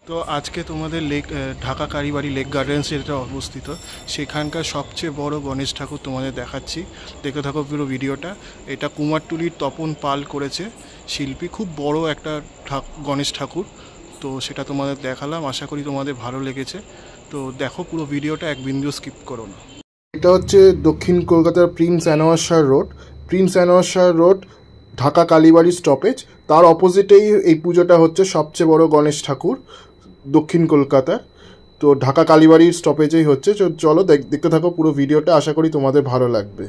তো আজকে তোমাদের লেক ঢাকা কালীবাড়ি লেক গার্ডেন্স যেটা অবস্থিত সেখানকার সবচেয়ে বড় গণেশ ঠাকুর তোমাদের দেখাচ্ছি। দেখতে থাকো পুরো ভিডিওটা। এটা কুমারটুলির তপন পাল করেছে শিল্পী, খুব বড় একটা গণেশ ঠাকুর। তো সেটা তোমাদের দেখালাম, আশা করি তোমাদের ভালো লেগেছে। তো দেখো পুরো ভিডিওটা, এক বিন্দু স্কিপ করো না। এটা হচ্ছে দক্ষিণ কলকাতার prince Anwar Shah road. Prince Anwar Shah road Dhaka Kalibari stoppage, তার অপোজিটেই এই পুজোটা হচ্ছে। সবচেয়ে বড় গণেশ ঠাকুর দক্ষিণ কলকাতার। তো ঢাকা কালীবাড়ির স্টপেজেই হচ্ছে। চলো দেখতে থাকো পুরো ভিডিওটা, আশা করি তোমাদের ভালো লাগবে।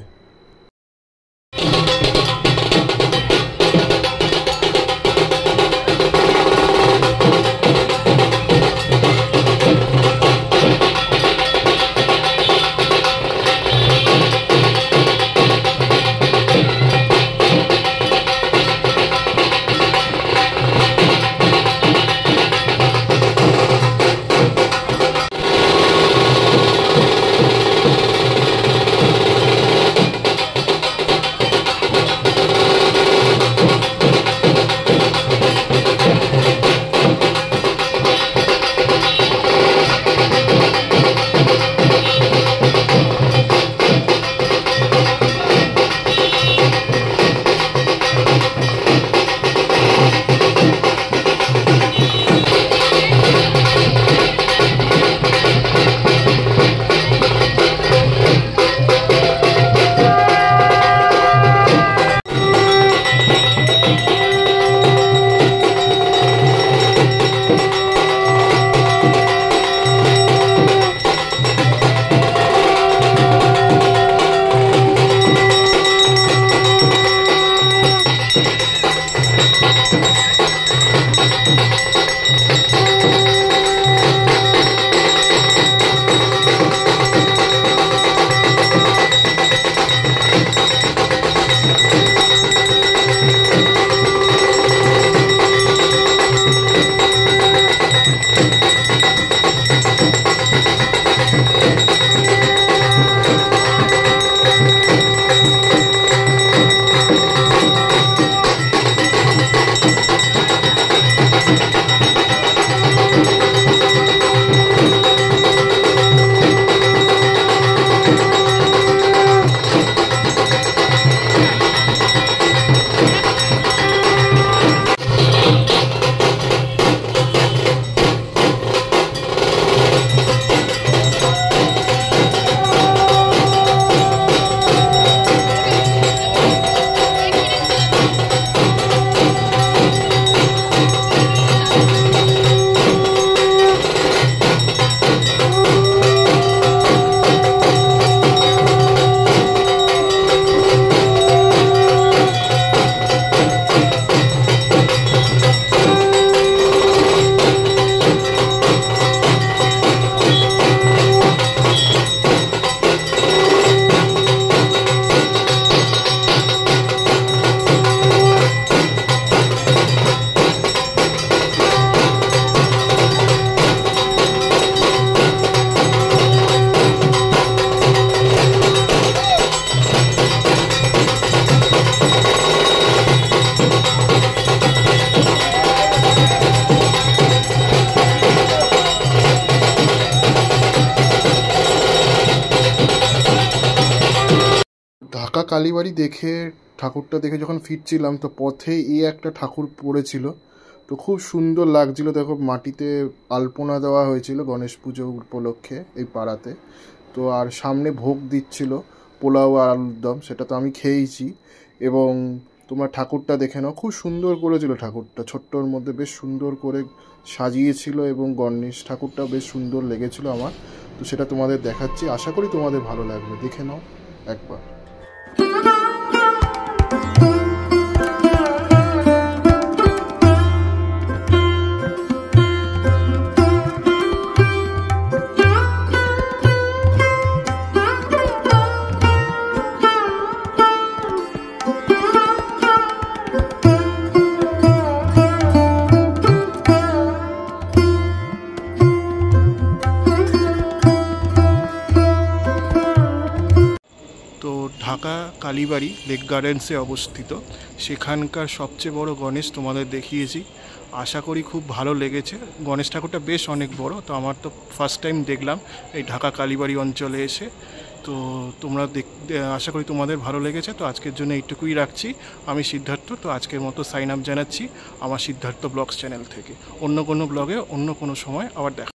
ঢাকা কালীবাড়ি দেখে, ঠাকুরটা দেখে যখন ফিরছিলাম তো পথে একটা ঠাকুর পড়েছিল। তো খুব সুন্দর লাগছিল। দেখো মাটিতে আলপনা দেওয়া হয়েছিল গণেশ পুজো উপলক্ষে এই পাড়াতে। তো আর সামনে ভোগ দিচ্ছিল পোলাও আর আলুর দম, সেটা তো আমি খেয়েইছি। এবং তোমার ঠাকুরটা দেখে নাও, খুব সুন্দর করেছিল ঠাকুরটা, ছোট্টর মধ্যে বেশ সুন্দর করে সাজিয়েছিল এবং গণেশ ঠাকুরটাও বেশ সুন্দর লেগেছিল আমার। তো সেটা তোমাদের দেখাচ্ছি, আশা করি তোমাদের ভালো লাগবে, দেখে নাও একবার। ঢাকা কালীবাড়ি লেক গার্ডেন্সে অবস্থিত। সেখানকার সবচেয়ে বড় গণেশ তোমাদের দেখিয়েছি, আশা করি খুব ভালো লেগেছে। গণেশ ঠাকুরটা বেশ অনেক বড়, তো আমার তো ফার্স্ট টাইম দেখলাম এই ঢাকা কালীবাড়ি অঞ্চলে এসে। তো তোমরা আশা করি তোমাদের ভালো লেগেছে। তো আজকের জন্য এইটুকুই রাখছি। আমি সিদ্ধার্থ, তো আজকের মতো সাইন আপ জানাচ্ছি আমার সিদ্ধার্থ ব্লগস চ্যানেল থেকে। অন্য কোনো ব্লগে অন্য কোনো সময় আবার দেখা।